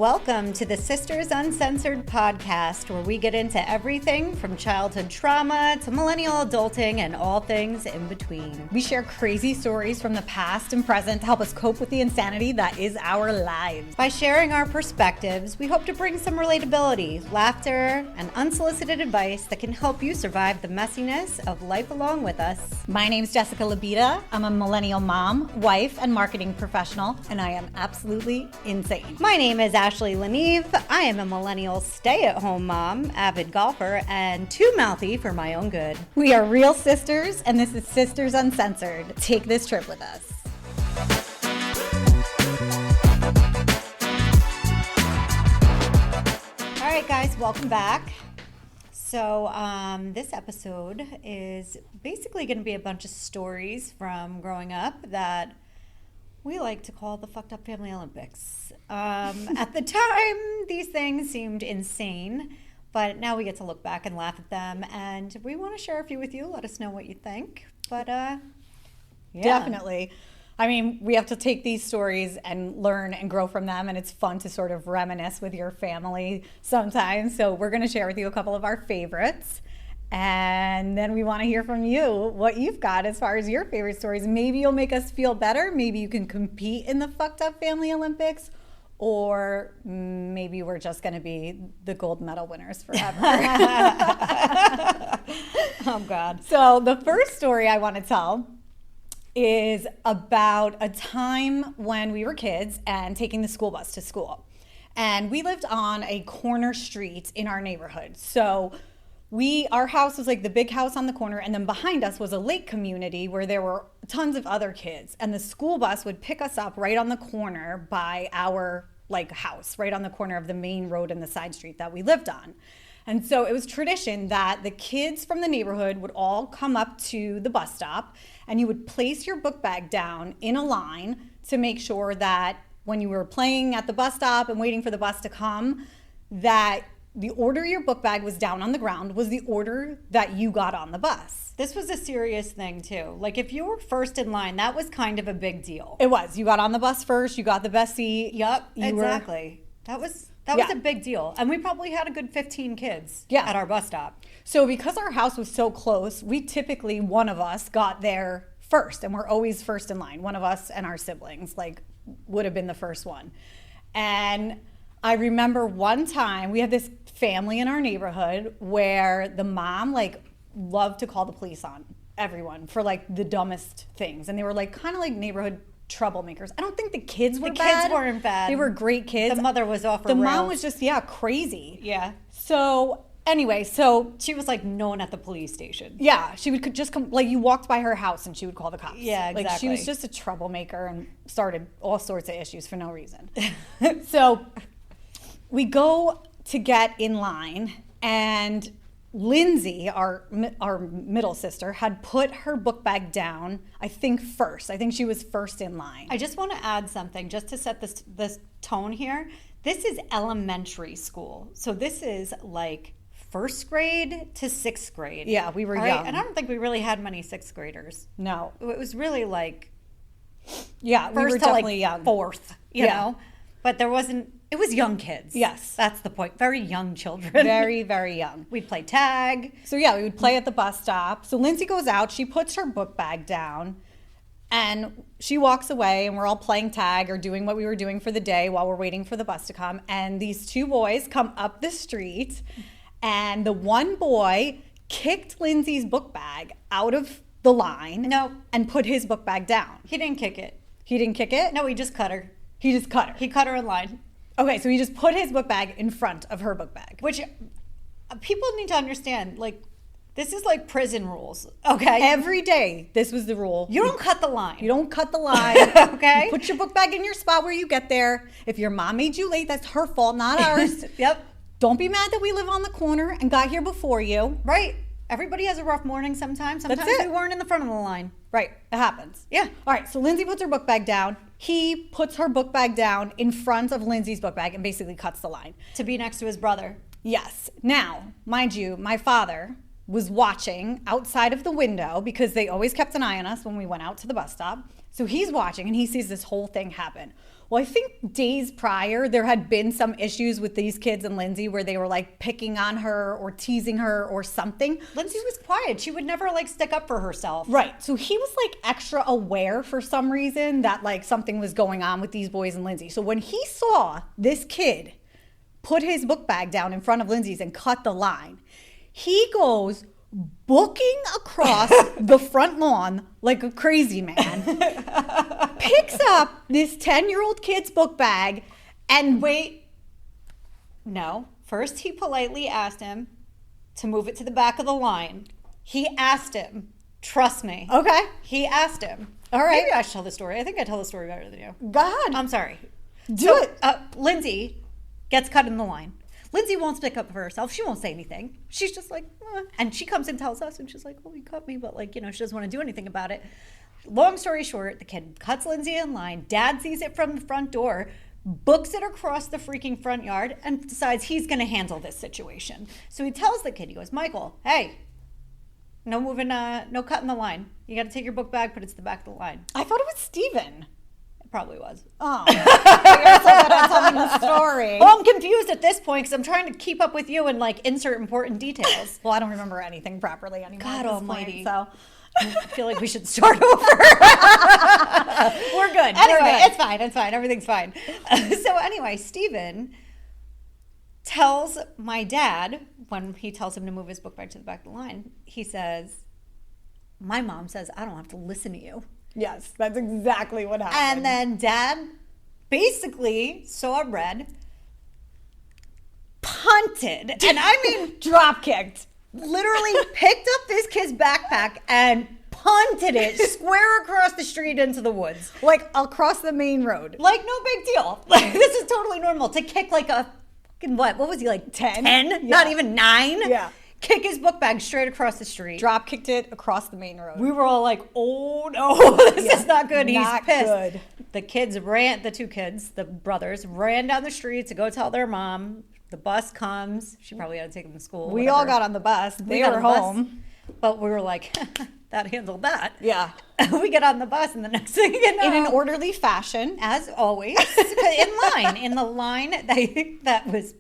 Welcome to the Sisters Uncensored podcast, where we get into everything from childhood trauma to millennial adulting and all things in between. We share crazy stories from the past and present to help us cope with the insanity that is our lives. By sharing our perspectives, we hope to bring some relatability, laughter, and unsolicited advice that can help you survive the messiness of life along with us. My name's Jessica Labita. I'm a millennial mom, wife, and marketing professional, and I am absolutely insane. My name is Ashley Leneve. I am a millennial stay-at-home mom, avid golfer, and too mouthy for my own good. We are real sisters, and this is Sisters Uncensored. Take this trip with us. All right, guys, welcome back. So this episode is basically going to be a bunch of stories from growing up that we like to call the Fucked Up Family Olympics. At the time, these things seemed insane, but now we get to look back and laugh at them, and we want to share a few with you. Let us know what you think. But yeah. Definitely. I mean, we have to take these stories and learn and grow from them, and it's fun to sort of reminisce with your family sometimes. So we're going to share with you a couple of our favorites. And then we want to hear from you what you've got as far as your favorite stories. Maybe you'll make us feel better. Maybe you can compete in the Fucked Up Family Olympics. Or maybe we're just going to be the gold medal winners forever. Oh, God. So the first story I want to tell is about a time when we were kids and taking the school bus to school. And we lived on a corner street in our neighborhood. So our house was like the big house on the corner, and then behind us was a lake community where there were tons of other kids, and the school bus would pick us up right on the corner by our house, right on the corner of the main road and the side street that we lived on. And so it was tradition that the kids from the neighborhood would all come up to the bus stop, and you would place your book bag down in a line to make sure that when you were playing at the bus stop and waiting for the bus to come, that the order your book bag was down on the ground was the order that you got on the bus. This was a serious thing, too. Like, if you were first in line, that was kind of a big deal. It was. You got on the bus first. You got the best seat. Yep, exactly. That was a big deal. And we probably had a good 15 kids at our bus stop. So because our house was so close, we typically, one of us got there first. And we're always first in line. One of us and our siblings, would have been the first one. And I remember one time we had this family in our neighborhood where the mom loved to call the police on everyone for the dumbest things, and they were kind of neighborhood troublemakers. I don't think the kids were bad. The kids weren't bad. They were great kids. The mother was off her The rails. mom was just crazy. Yeah. So anyway, she was known at the police station. Yeah, she would just come, you walked by her house and she would call the cops. Yeah, exactly. She was just a troublemaker and started all sorts of issues for no reason. So we go to get in line, and Lindsay, our middle sister, had put her book bag down, I think first. I think she was first in line. I just want to add something just to set this tone here. This is elementary school. So this is first grade to sixth grade. Yeah, we were young. Right? And I don't think we really had many sixth graders. No. It was really yeah, we were definitely young. Fourth, you know? But it was young kids. Yes. That's the point. Very young children. Very, very young. We'd play tag. So yeah, we would play at the bus stop. So Lindsay goes out, she puts her book bag down, and she walks away, and we're all playing tag or doing what we were doing for the day while we're waiting for the bus to come. And these two boys come up the street, and the one boy kicked Lindsay's book bag out of the line. No. And put his book bag down. He didn't kick it. He didn't kick it? No, he just cut her. He just cut her. He cut her in line. Okay, so he just put his book bag in front of her book bag. Which people need to understand, this is prison rules, okay? Every day, this was the rule. You don't cut the line. You don't cut the line. Okay? You put your book bag in your spot where you get there. If your mom made you late, that's her fault, not ours. Yep. Don't be mad that we live on the corner and got here before you. Right. Everybody has a rough morning sometimes. Sometimes we weren't in the front of the line. Right. It happens. Yeah. All right. So Lindsay puts her book bag down. He puts her book bag down in front of Lindsay's book bag and basically cuts the line. To be next to his brother. Yes. Now, mind you, my father was watching outside of the window because they always kept an eye on us when we went out to the bus stop. So he's watching and he sees this whole thing happen. Well, I think days prior, there had been some issues with these kids and Lindsay where they were like picking on her or teasing her or something. Lindsay was quiet. She would never like stick up for herself. Right. So he was like extra aware for some reason that like something was going on with these boys and Lindsay. So when he saw this kid put his book bag down in front of Lindsay's and cut the line, he goes booking across the front lawn like a crazy man, picks up this 10-year-old kid's book bag and No. First, he politely asked him to move it to the back of the line. He asked him. Trust me. Okay. He asked him. All right. Maybe I should tell the story. I think I tell the story better than you. Go ahead. I'm sorry. Do it. Lindsay gets cut in the line. Lindsay won't stick up for herself. She won't say anything. She's just like, and she comes and tells us, and she's like, well, he cut me, but like, she doesn't want to do anything about it. Long story short, the kid cuts Lindsay in line. Dad sees it from the front door, books it across the freaking front yard, and decides he's going to handle this situation. So he tells the kid, he goes, Michael, hey, no moving, no cutting the line. You got to take your book bag, put it to the back of the line. I thought it was Steven. Probably was. Oh, you're so good at telling the story. Well, I'm confused at this point because I'm trying to keep up with you and like insert important details. Well, I don't remember anything properly anymore. God at this almighty. Point, so I feel like we should start over. We're good. Anyway, it's fine. It's fine. Everything's fine. So anyway, Steven tells my dad, when he tells him to move his book bag to the back of the line, he says, my mom says I don't have to listen to you. yes, that's exactly what happened. And then Dad basically saw red, punted, and I mean drop kicked. literally picked up this kid's backpack and punted it square across the street into the woods. Like across the main road. Like no big deal. Like this is totally normal to kick like a fucking what was he like 10? 10? Yeah. Not even 9? Yeah. Kick his book bag straight across the street. Drop kicked it across the main road. We were all like, oh no, this is not good. Not He's pissed. good. The two kids, the brothers, ran down the street to go tell their mom. The bus comes. She probably had to take them to school. We all got on the bus. They were home. But we were like, that handled that. Yeah. We get on the bus, and the next thing you know, In an orderly fashion. as always, in the line that was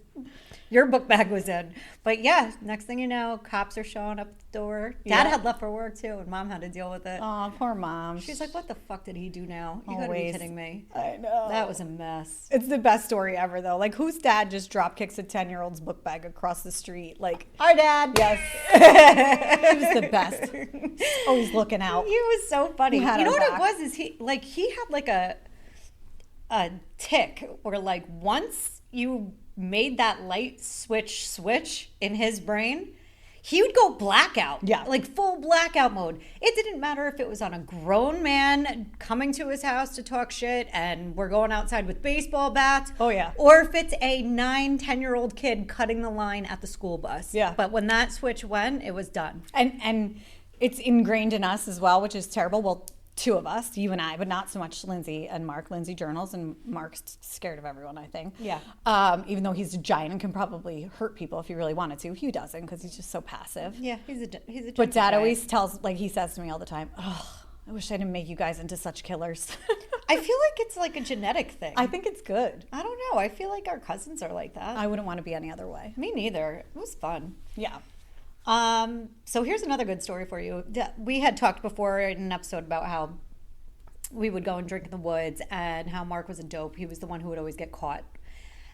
your book bag was in. But yeah, next thing you know, cops are showing up at the door. Dad had left for work too, and Mom had to deal with it. Oh, poor Mom. She's like, what the fuck did he do now? You gotta be Always. kidding me. I know. That was a mess. It's the best story ever, though. Like, whose dad just drop kicks a 10-year-old's book bag across the street? Like, Our dad. yes. He was the best. Always looking out. He was so funny. He had You know our what back. it was? Is he had like a tick where like once you made that light switch in his brain, he would go blackout. Yeah. Like full blackout mode. It didn't matter if it was on a grown man coming to his house to talk shit and we're going outside with baseball bats. Oh, yeah. Or if it's a 9-10-year-old kid cutting the line at the school bus. Yeah. But when that switch went, it was done. And it's ingrained in us as well, which is terrible. Well, two of us, you and I, but not so much Lindsay and Mark. Lindsay journals, and Mark's scared of everyone, I think. Yeah. Even though he's a giant and can probably hurt people if he really wanted to. He doesn't because he's just so passive. Yeah, he's a But gentle Dad guy. always tells, like he says to me all the time, oh, I wish I didn't make you guys into such killers. I feel like it's like a genetic thing. I think it's good. I don't know. I feel like our cousins are like that. I wouldn't want to be any other way. Me neither. It was fun. Yeah. So here's another good story for you. We had talked before in an episode about how we would go and drink in the woods and how Mark was a dope. He was the one who would always get caught.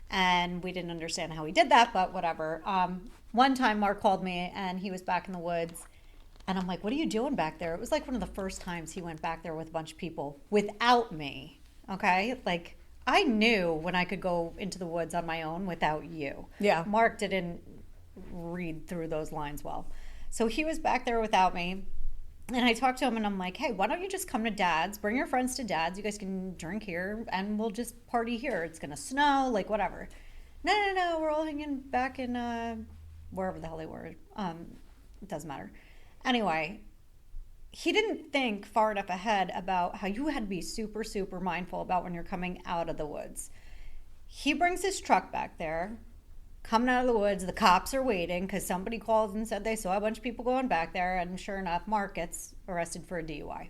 And we didn't understand how he did that, but whatever. One time Mark called me and he was back in the woods. And I'm like, what are you doing back there? It was like one of the first times he went back there with a bunch of people without me. Okay? Like, I knew when I could go into the woods on my own without you. Yeah. Mark didn't read through those lines well. So he was back there without me. And I talked to him and I'm like, hey, why don't you just come to Dad's? Bring your friends to Dad's. You guys can drink here and we'll just party here. It's going to snow, like whatever. No. We're all hanging back in wherever the hell they were. It doesn't matter. Anyway, he didn't think far enough ahead about how you had to be super, super mindful about when you're coming out of the woods. He brings his truck back there. Coming out of the woods, the cops are waiting because somebody called and said they saw a bunch of people going back there, and sure enough, Mark gets arrested for a DUI.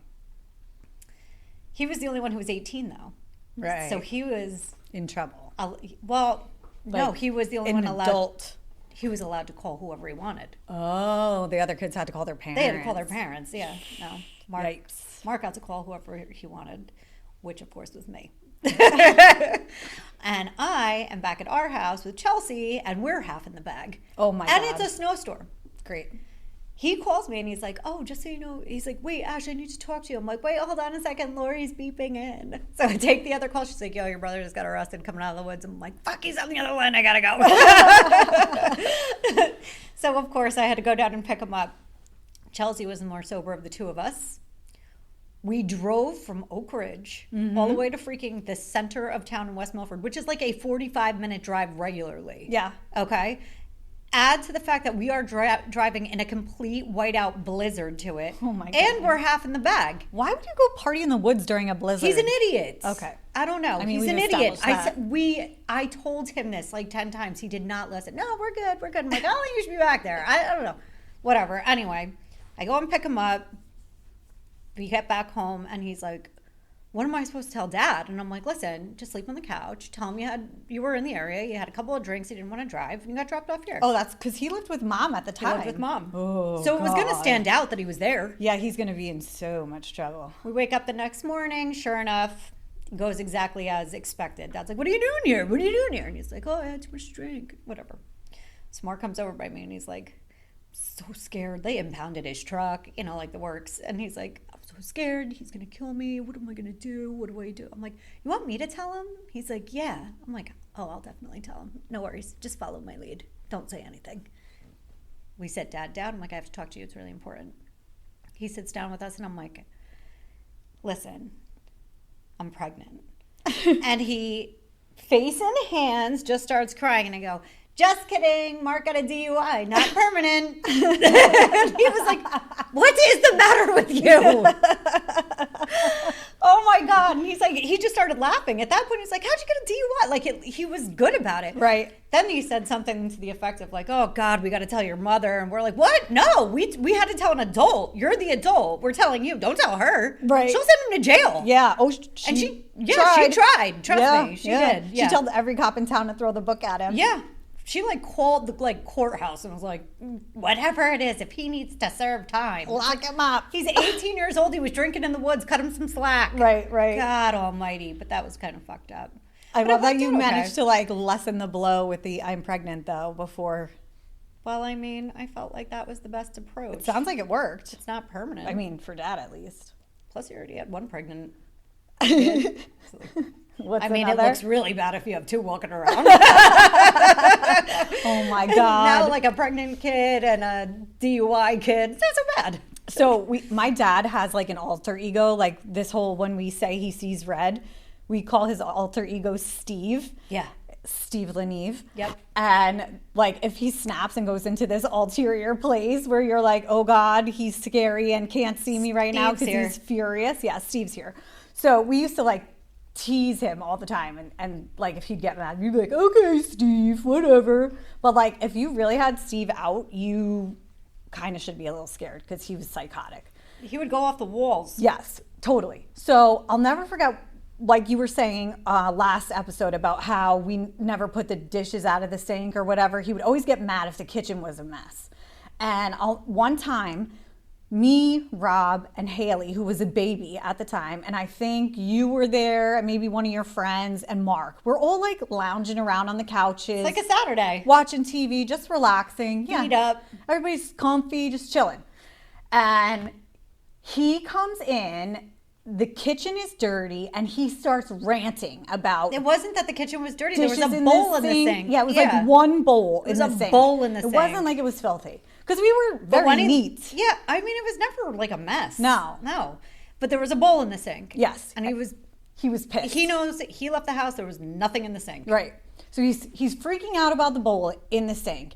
He was the only one who was 18, though. Right. So he was... In trouble. Well, no, he was the only one allowed... adult. He was allowed to call whoever he wanted. Oh, the other kids had to call their parents. They had to call their parents, yeah. No. Yikes. Mark got to call whoever he wanted, which, of course, was me. And I am back at our house with Chelsea, and we're half in the bag. Oh, my God. And it's a snowstorm. Great. He calls me, and he's like, oh, just so you know, he's like, wait, Ash, I need to talk to you. I'm like, wait, hold on a second. Lori's beeping in. So I take the other call. She's like, yo, your brother just got arrested coming out of the woods. I'm like, fuck, he's on the other line. I got to go. So, of course, I had to go down and pick him up. Chelsea was the more sober of the two of us. We drove from Oak Ridge all the way to freaking the center of town in West Milford, which is like a 45-minute drive regularly. Yeah. Okay? Add to the fact that we are driving in a complete whiteout blizzard to it. Oh, my God. And we're half in the bag. Why would you go party in the woods during a blizzard? He's an idiot. Okay. I don't know. I mean, He's we've an idiot. established that. I told him this like 10 times. He did not listen. No, we're good. We're good. I'm like, I don't think you should be back there. I don't know. Whatever. Anyway, I go and pick him up. We get back home, and he's like, what am I supposed to tell Dad? And I'm like, listen, just sleep on the couch. Tell him you were in the area. You had a couple of drinks. You didn't want to drive, and you got dropped off here. Oh, that's because he lived with Mom at the He time. lived with Mom. Oh, so it was going to God. stand out that he was there. Yeah, he's going to be in so much trouble. We wake up the next morning. Sure enough, it goes exactly as expected. Dad's like, what are you doing here? What are you doing here? And he's like, oh, I had too much to drink. Whatever. So Mark comes over by me, and he's like, so scared. They impounded his truck, like the works. And he's like, I'm so scared. He's going to kill me. What am I going to do? What do I do? I'm like, you want me to tell him? He's like, yeah. I'm like, oh, I'll definitely tell him. No worries. Just follow my lead. Don't say anything. We sit Dad down. I'm like, I have to talk to you. It's really important. He sits down with us, and I'm like, listen, I'm pregnant. And he, face in hands, just starts crying. And I go, just kidding, Mark got a DUI, not permanent. And he was like, what is the matter with you? Oh my God. And he's like, he just started laughing. At that point, he's like, how'd you get a DUI? Like, he was good about it. Right. Then he said something to the effect of like, oh God, we got to tell your mother. And we're like, what? No, we had to tell an adult. You're the adult. We're telling you. Don't tell her. Right. She'll send him to jail. Yeah. Oh, She tried. Trust me. She did. Yeah. She told every cop in town to throw the book at him. Yeah. She called the courthouse and was like, whatever it is, if he needs to serve time. Lock him up. He's 18 years old. He was drinking in the woods. Cut him some slack. Right. God almighty. But that was kind of fucked up. I But love it that worked you out okay. managed to lessen the blow with the I'm pregnant though before. Well, I mean, I felt like that was the best approach. It sounds like it worked. It's not permanent. I mean, for Dad at least. Plus you already had one pregnant. What's I mean, another? it looks really bad if you have two walking around. Oh my God. Now like a pregnant kid and a DUI kid. It's not so bad. So my dad has like an alter ego, like this whole, when we say he sees red, we call his alter ego Steve. Yeah. Steve Leneve. Yep. And like if he snaps and goes into this ulterior place where you're like, oh God, he's scary and can't see me right now because he's furious. Yeah, Steve's here. So we used to like tease him all the time, and like if he'd get mad, you'd be like, okay, Steve, whatever. But like if you really had Steve out, you kind of should be a little scared because he was psychotic. He would go off the walls. Yes, totally. So I'll never forget, like you were saying last episode about how we never put the dishes out of the sink or whatever. He would always get mad if the kitchen was a mess. And one time, me, Rob, and Haley, who was a baby at the time, and I think you were there, and maybe one of your friends, and Mark. We're all like lounging around on the couches. Like a Saturday. Watching TV, just relaxing. Feet up. Everybody's comfy, just chilling. And he comes in, the kitchen is dirty, and he starts ranting about... It wasn't that the kitchen was dirty. There was a dishes bowl in the sink. Yeah, it was like one bowl in the sink. It was a bowl in the sink. It wasn't like it was filthy. Because we were very neat. Yeah, I mean, it was never like a mess. No. But there was a bowl in the sink. Yes. And he was pissed. He knows that he left the house, there was nothing in the sink. Right. So he's freaking out about the bowl in the sink.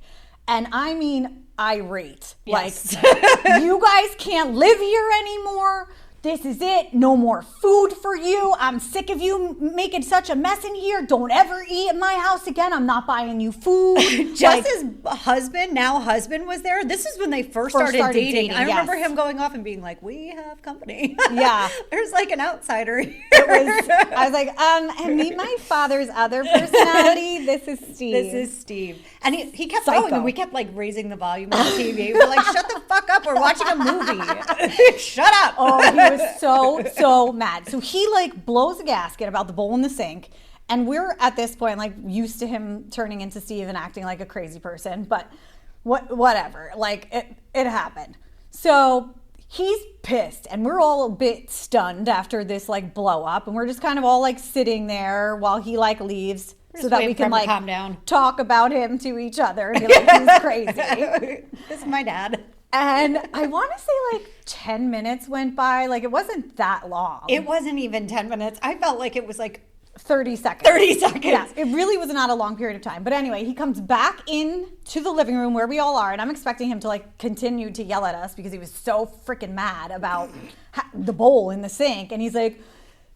And I mean irate. Yes. Like, you guys can't live here anymore. this is it. No more food for you. I'm sick of you making such a mess in here. Don't ever eat at my house again. I'm not buying you food. Jess's now husband was there. This is when they first started dating. I remember him going off and being like, we have company. Yeah. There's like an outsider here. I was like, and meet my father's other personality. This is Steve. This is Steve. And he kept going, and we kept like raising the volume of the TV. We're like, shut the fuck up. We're watching a movie. Shut up. Oh, he was so mad. So he like blows a gasket about the bowl in the sink. And we're at this point like used to him turning into Steve and acting like a crazy person. But whatever. Like it happened. So he's pissed, and we're all a bit stunned after this like blow up. And we're just kind of all like sitting there while he like leaves. So that we can like calm down, talk about him to each other and be like, he's crazy. This is my dad. And I want to say like 10 minutes went by. Like it wasn't that long. It wasn't even 10 minutes. I felt like it was like 30 seconds. 30 seconds. Yes, it really was not a long period of time. But anyway, he comes back in to the living room where we all are. And I'm expecting him to like continue to yell at us because he was so freaking mad about the bowl in the sink. And he's like,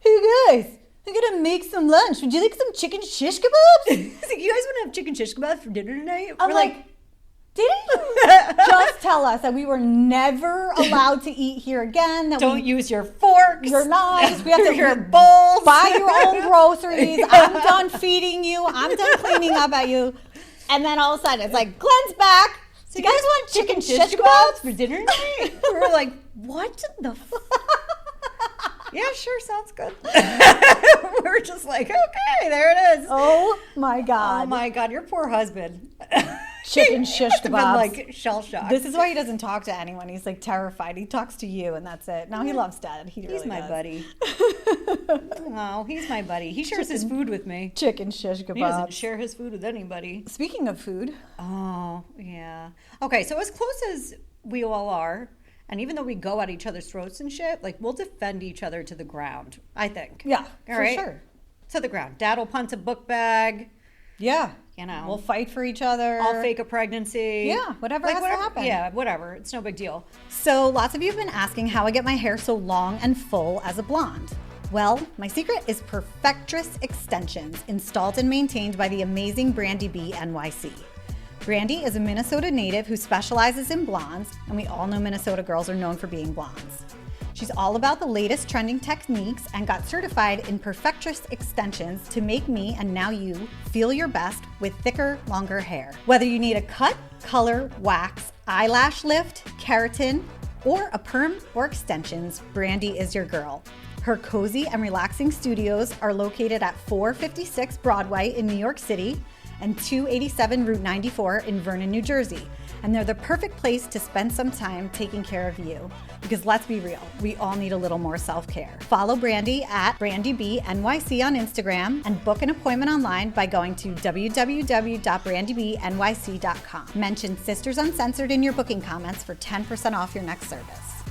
hey guys, I'm gonna make some lunch. Would you like some chicken shish kebabs? He's like, you guys want to have chicken shish kebabs for dinner tonight? I'm like, didn't you just tell us that we were never allowed to eat here again? That don't use your forks, your knives, we have to your bowls, buy your own groceries. I'm done feeding you. I'm done cleaning up at you. And then all of a sudden, it's like, Glenn's back. So you guys want chicken shish kebabs for dinner tonight? We're like, what the fuck? Yeah, sure, sounds good. We're just like, okay, there it is. Oh my God. Oh my God, your poor husband. Chicken shish kebabs. Been like shell shocked. This is why he doesn't talk to anyone. He's like terrified. He talks to you, and that's it. Now he loves Dad. He's my buddy. Oh, he's my buddy. He shares his food with me. Chicken shish kebabs. He doesn't share his food with anybody. Speaking of food. Oh, yeah. Okay, so as close as we all are, and even though we go at each other's throats and shit, like we'll defend each other to the ground, I think. Yeah, all right? for sure. To the ground. Dad will punt a book bag. Yeah. You know. We'll fight for each other. I'll fake a pregnancy. Yeah, whatever has to happen. Yeah, whatever. It's no big deal. So lots of you have been asking how I get my hair so long and full as a blonde. Well, my secret is Perfectress Extensions, installed and maintained by the amazing Brandy B NYC. Brandy is a Minnesota native who specializes in blondes, and we all know Minnesota girls are known for being blondes. She's all about the latest trending techniques and got certified in Perfectress Extensions to make me, and now you, feel your best with thicker, longer hair. Whether you need a cut, color, wax, eyelash lift, keratin, or a perm or extensions, Brandy is your girl. Her cozy and relaxing studios are located at 456 Broadway in New York City and 287 Route 94 in Vernon, New Jersey. And they're the perfect place to spend some time taking care of you. Because let's be real, we all need a little more self-care. Follow Brandy at BrandyBNYC on Instagram and book an appointment online by going to www.brandybnyc.com. Mention Sisters Uncensored in your booking comments for 10% off your next service.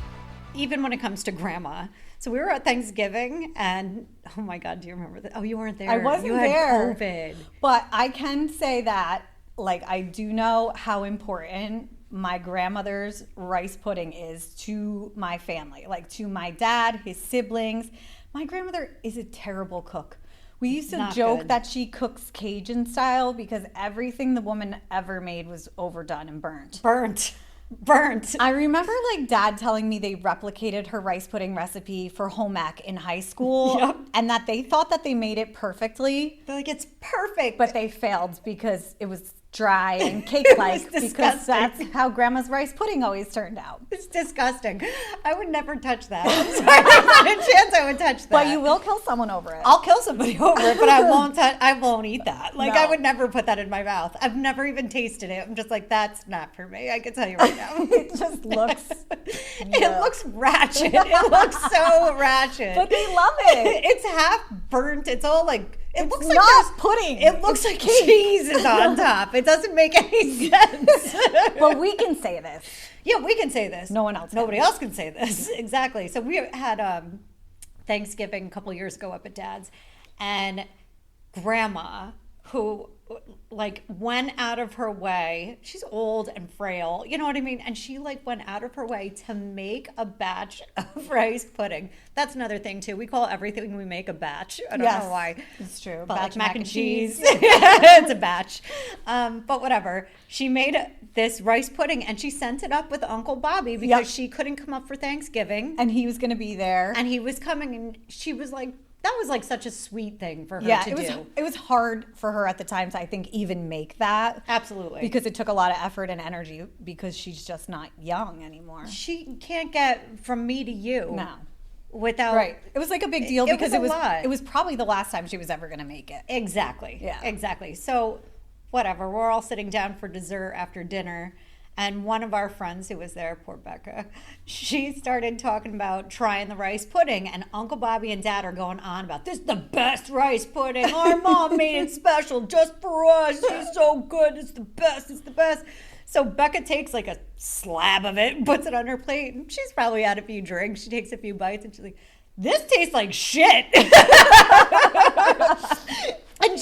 Even when it comes to grandma. So we were at Thanksgiving, and oh my God, do you remember that? Oh, you weren't there. I wasn't there. You had there. COVID. But I can say that, like, I do know how important my grandmother's rice pudding is to my family, like to my dad, his siblings. My grandmother is a terrible cook. We used to joke that she cooks Cajun style because everything the woman ever made was overdone and burnt. Burnt. I remember like Dad telling me they replicated her rice pudding recipe for home ec in high school. Yep. And that they thought that they made it perfectly. They're like, it's perfect. But they failed because it was dry and cake-like because that's how Grandma's rice pudding always turned out. It's disgusting. I would never touch that. I'm sorry. There's not a chance I would touch that. But you will kill someone over it. I'll kill somebody over it, but I won't eat that. Like, No. I would never put that in my mouth. I've never even tasted it. I'm just like, that's not for me. I can tell you right now. It just looks... It looks ratchet. It looks so ratchet. But they love it. It's half burnt. It's all like... It looks like not pudding. It looks like cheese is on top. It doesn't make any sense. But we can say this. Yeah, we can say this. No one else can. Nobody else can say this. Exactly. So we had Thanksgiving a couple years ago up at Dad's, and Grandma, who like went out of her way. She's old and frail, you know what I mean? And she like went out of her way to make a batch of rice pudding. That's another thing too. We call everything we make a batch. I don't know why. It's true. But Batch like mac and cheese. cheese. It's a batch. But whatever. She made this rice pudding and she sent it up with Uncle Bobby because she couldn't come up for Thanksgiving. And he was going to be there. And he was coming and she was like, that was like such a sweet thing for her to do. It was hard for her at the time to, I think, even make that. Absolutely. Because it took a lot of effort and energy because she's just not young anymore. She can't get from me to you. No. Without. Right. It was like a big deal because lot. It was probably the last time she was ever going to make it. Exactly. Yeah. Exactly. So whatever. We're all sitting down for dessert after dinner. And one of our friends who was there, poor Becca, she started talking about trying the rice pudding. And Uncle Bobby and Dad are going on about, this is the best rice pudding. Our mom made it special just for us. It's so good. It's the best. It's the best. So Becca takes like a slab of it, puts it on her plate. And she's probably had a few drinks. She takes a few bites and she's like, this tastes like shit. And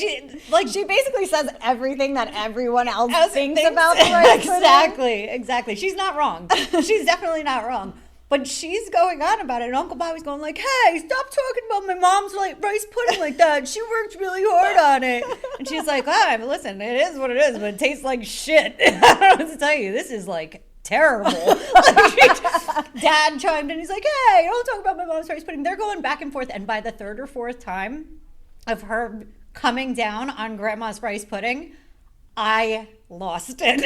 she basically says everything that everyone else thinks about the rice pudding. Exactly. She's not wrong. She's definitely not wrong. But she's going on about it, and Uncle Bobby's going like, hey, stop talking about my mom's like rice pudding like that. She worked really hard on it. And she's like, oh, listen, it is what it is, but it tastes like shit. I don't know what to tell you. This is like terrible. Dad chimed in. He's like, hey, don't talk about my mom's rice pudding. They're going back and forth. And by the third or fourth time of her coming down on Grandma's rice pudding, I lost it.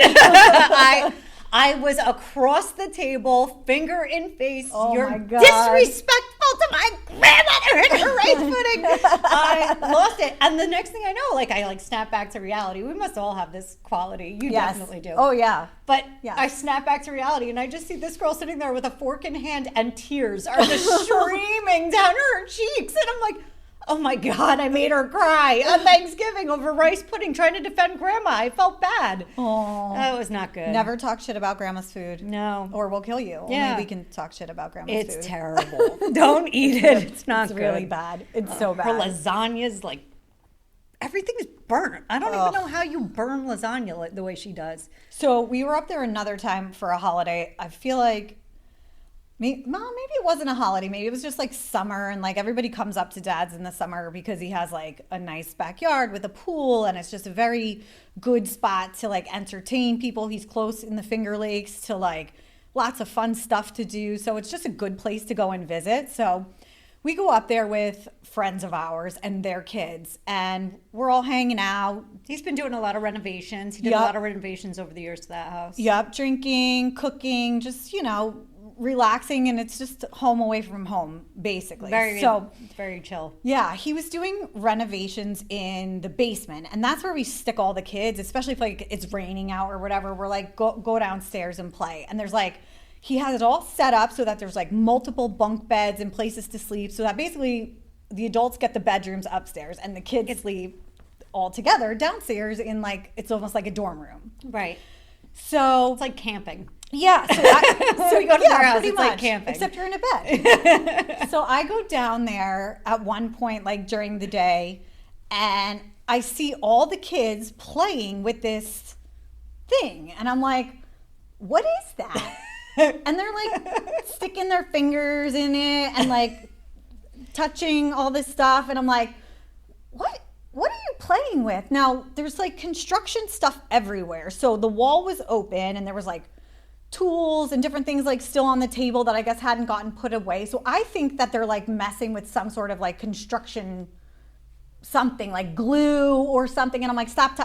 I was across the table, finger in face. You're disrespectful to my grandmother and her rice pudding. I lost it. And the next thing I know, like I snap back to reality. We must all have this quality. You definitely do. Oh, yeah. But I snap back to reality and I just see this girl sitting there with a fork in hand and tears are just streaming down her cheeks. And I'm like, oh my God, I made her cry on Thanksgiving over rice pudding trying to defend Grandma. I felt bad. Oh, that was not good. Never talk shit about Grandma's food. No. Or we'll kill you. Yeah. Only we can talk shit about Grandma's food. It's terrible. Don't eat it. It's not good. It's really bad. It's so bad. Her lasagna's like, everything is burnt. I don't even know how you burn lasagna the way she does. So we were up there another time for a holiday. I feel like maybe it wasn't a holiday. Maybe it was just like summer and like everybody comes up to Dad's in the summer because he has like a nice backyard with a pool and it's just a very good spot to like entertain people. He's close in the Finger Lakes to like lots of fun stuff to do. So it's just a good place to go and visit. So we go up there with friends of ours and their kids and we're all hanging out. He's been doing a lot of renovations. He did a lot of renovations over the years to that house. Yep. Drinking, cooking, just, relaxing, and it's just home away from home, basically. Very chill. Yeah, he was doing renovations in the basement, and that's where we stick all the kids, especially if like it's raining out or whatever. We're like, go downstairs and play. And there's like, he has it all set up so that there's like multiple bunk beds and places to sleep, so that basically the adults get the bedrooms upstairs and the kids sleep all together downstairs in like, it's almost like a dorm room. Right. So it's like camping. Yeah. So we go to their house, it's like camping. Except you're in a bed. So I go down there at one point, like during the day, and I see all the kids playing with this thing. And I'm like, what is that? And they're like sticking their fingers in it and like touching all this stuff. And I'm like, what are you playing with? Now, there's like construction stuff everywhere. So the wall was open and there was like tools and different things like still on the table that I guess hadn't gotten put away. So I think that they're like messing with some sort of like construction something like glue or something. And I'm like, stop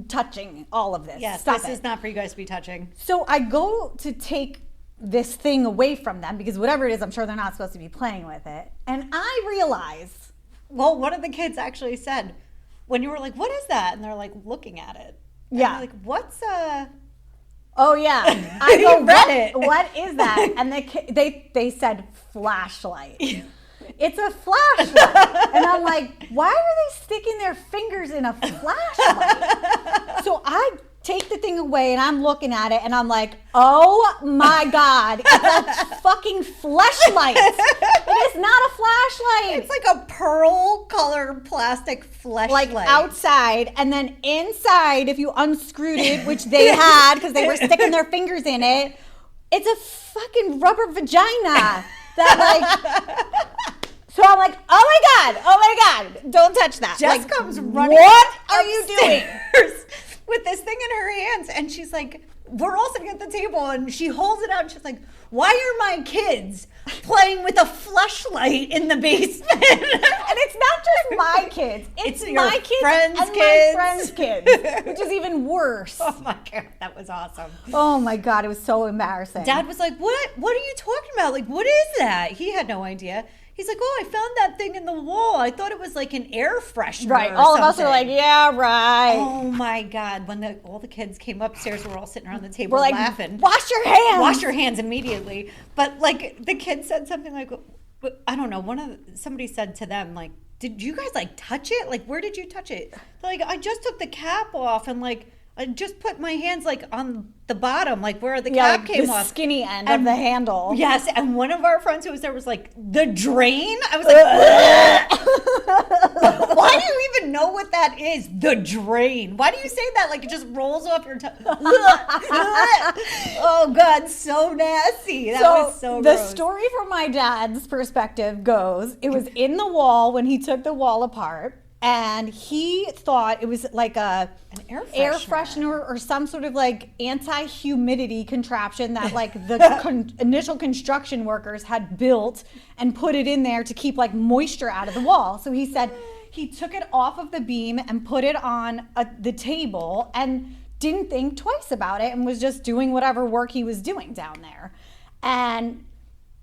touching all of this. Yes, stop this is not for you guys to be touching. So I go to take this thing away from them because whatever it is, I'm sure they're not supposed to be playing with it. And I realize, well, one of the kids actually said, when you were like, what is that? And they're like looking at it. And yeah. Like, what's Oh yeah, I go, what is that? And they said flashlight. It's a flashlight. And I'm like, why are they sticking their fingers in a flashlight? So I take the thing away, and I'm looking at it, and I'm like, oh my God, it's a fucking fleshlight. It is not a flashlight. It's like a pearl colored plastic fleshlight. Like outside, and then inside, if you unscrewed it, which they had because they were sticking their fingers in it, it's a fucking rubber vagina that like. So I'm like, oh my God, don't touch that. Jess like, comes running. What are you doing? With this thing in her hands, and she's like, we're all sitting at the table, and she holds it out, and she's like, why are my kids playing with a fleshlight in the basement? And it's not just my kids. It's your my kids friends' and kids. my friends' kids, which is even worse. Oh my God, that was awesome. Oh my God, it was so embarrassing. Dad was like, what are you talking about? Like, what is that? He had no idea. He's like, oh, I found that thing in the wall. I thought it was like an air freshener. Right. Or All something. of us are like, yeah, right. Oh my God. When all the kids came upstairs, we're all sitting around the table We're like, laughing. wash your hands. Wash your hands immediately. But like the kids said something like, I don't know. Somebody said to them, like, did you guys like touch it? Like, where did you touch it? They're like, I just took the cap off and like, I just put my hands like on the bottom, like where the cap like came the off. skinny end of the handle. Yes, and one of our friends who was there was like, the drain? I was like, why do you even know what that is? The drain. Why do you say that? Like it just rolls off your tongue. Oh God, so nasty. That was so the gross. story from my dad's perspective goes, it was in the wall when he took the wall apart. And he thought it was like an air freshener or some sort of like anti-humidity contraption that like the initial construction workers had built and put it in there to keep like moisture out of the wall. So he said he took it off of the beam and put it on the table and didn't think twice about it and was just doing whatever work he was doing down there. And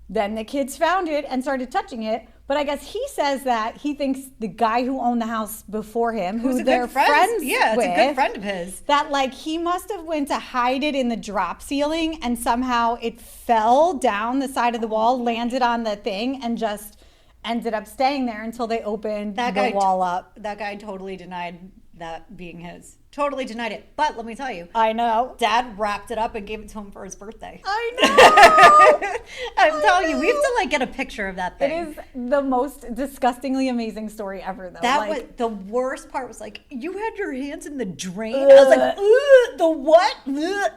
then the kids found it and started touching it. But I guess he says that he thinks the guy who owned the house before him, who they're friends with, it's a good friend of his, that like he must have went to hide it in the drop ceiling and somehow it fell down the side of the wall, landed on the thing, and just ended up staying there until they opened the wall up. That guy totally denied that being his. Totally denied it. But let me tell you. I know. Dad wrapped it up and gave it to him for his birthday. I know. I'm telling you, we have to like get a picture of that thing. It is the most disgustingly amazing story ever, though. That was the worst part. Was like you had your hands in the drain. I was like, ugh, the what? Ugh.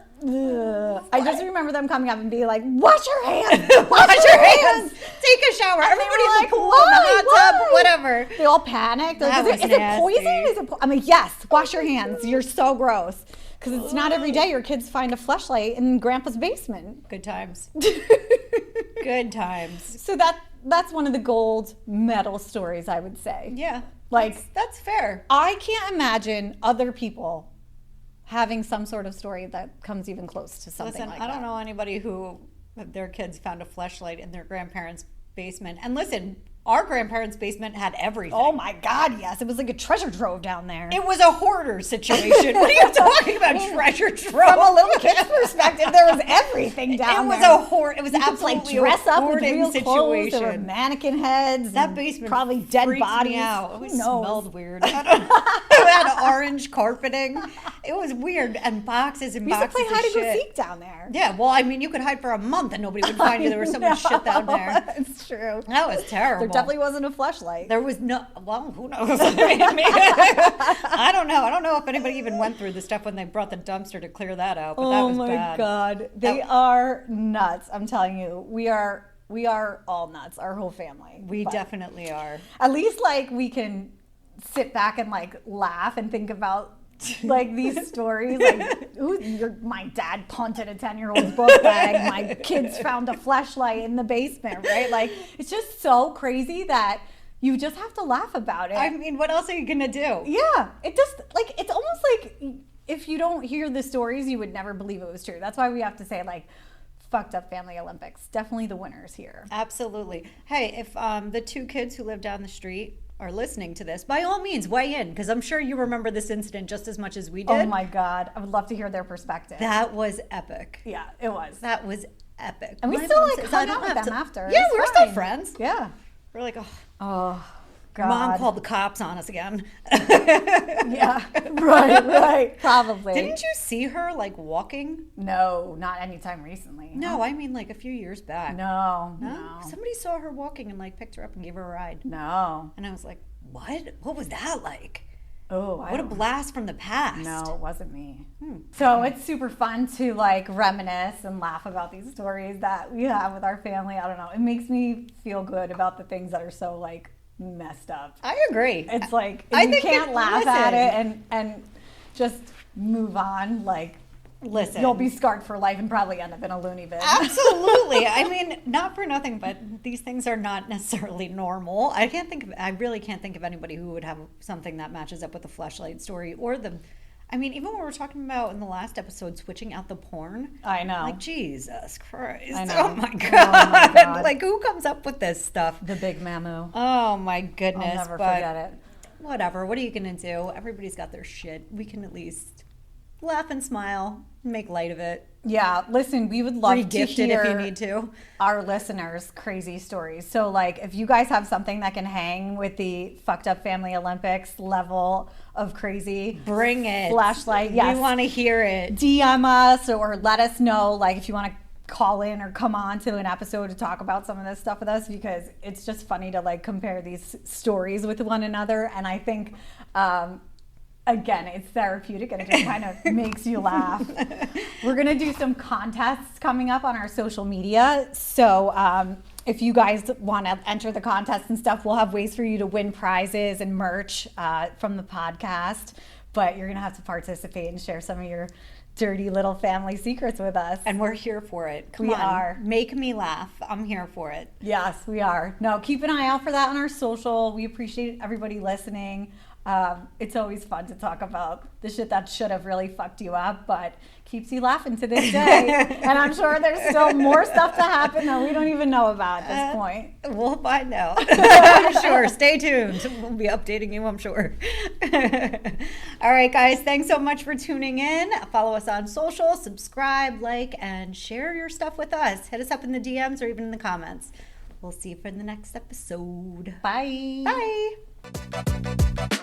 I just remember them coming up and being like, "Wash your hands, wash your hands, take a shower." And everybody in like, the pool, in the hot tub, whatever. They all panicked. Like, is it poison? I'm like, yes, wash your hands. You're so gross. Because it's not every day your kids find a fleshlight in Grandpa's basement. Good times. Good times. So that's one of the gold medal stories, I would say. Yeah, like that's fair. I can't imagine other people having some sort of story that comes even close to something like that. I don't know anybody who their kids found a fleshlight in their grandparents' basement. And listen, our grandparents' basement had everything. Oh my God, yes. It was like a treasure trove down there. It was a hoarder situation. What are you talking about, treasure trove? From a little kid's perspective, there was everything down there. It was absolutely like dress a up with hoarding real situation. Clothes. There were mannequin heads. That basement probably dead bodies. Me out. It Who knows? Smelled weird. It had orange carpeting. It was weird, and boxes and we boxes. We used to play hide and go shit. seek down there. Yeah, well, I mean, you could hide for a month and nobody would find you. There was so much shit down there. It's true. That was terrible. There definitely wasn't a fleshlight. There was no. Well, who knows? I don't know. I don't know if anybody even went through the stuff when they brought the dumpster to clear that out. But that was bad. Oh my God, they are nuts. I'm telling you, we are all nuts. Our whole family. We definitely are. At least like we can sit back and like laugh and think about like these stories. Like, my dad punted a 10-year-old's book bag. My kids found a fleshlight in the basement. Right? Like it's just so crazy that you just have to laugh about it. I mean, what else are you gonna do? Yeah, it just like it's almost like if you don't hear the stories, you would never believe it was true. That's why we have to say like fucked up family Olympics. Definitely the winners here. Absolutely. Hey, if the two kids who live down the street are listening to this, by all means, weigh in, because I'm sure you remember this incident just as much as we did. Oh my God, I would love to hear their perspective. That was epic. Yeah, it was. That was epic. And we still like hung out with them after. Yeah, we were still friends. Yeah. We're like, oh God. Mom called the cops on us again. Yeah, right, probably. Didn't you see her like walking? No, not anytime recently. No, I mean like a few years back. No. Somebody saw her walking and like picked her up and gave her a ride. No. And I was like, what was that like? Oh, what a blast from the past. No, it wasn't me. So it's super fun to like reminisce and laugh about these stories that we have with our family. I don't know. It makes me feel good about the things that are so like messed up. I agree. It's like I you think can't laugh at it and just move on. Like, listen, you'll be scarred for life and probably end up in a loony bin. Absolutely. I mean, not for nothing, but these things are not necessarily normal. I really can't think of anybody who would have something that matches up with the FLESHLIGHT story or even when we were talking about in the last episode, switching out the porn. I know. Like, Jesus Christ. I know. Oh my God. Oh my God. Like, who comes up with this stuff? The big mamu. Oh my goodness. I'll never forget it. Whatever. What are you going to do? Everybody's got their shit. We can at least laugh and smile, make light of it. Yeah, listen, we would love to Re-gift it hear if you need to. Our listeners' crazy stories. So, like, if you guys have something that can hang with the fucked up family Olympics level of crazy, bring it. FLESHLIGHT, yes. We want to hear it. DM us or let us know, like, if you want to call in or come on to an episode to talk about some of this stuff with us, because it's just funny to like compare these stories with one another. And I think again, it's therapeutic and it just kind of makes you laugh. We're going to do some contests coming up on our social media. So if you guys want to enter the contest and stuff, we'll have ways for you to win prizes and merch from the podcast. But you're going to have to participate and share some of your dirty little family secrets with us. And we're here for it. Come We on. are. Make me laugh. I'm here for it. Yes, we are. No, keep an eye out for that on our social. We appreciate everybody listening. It's always fun to talk about the shit that should have really fucked you up, but keeps you laughing to this day. And I'm sure there's still more stuff to happen that we don't even know about at this point. We'll find out. I'm sure. Stay tuned. We'll be updating you, I'm sure. All right, guys. Thanks so much for tuning in. Follow us on social, subscribe, like, and share your stuff with us. Hit us up in the DMs or even in the comments. We'll see you for the next episode. Bye. Bye.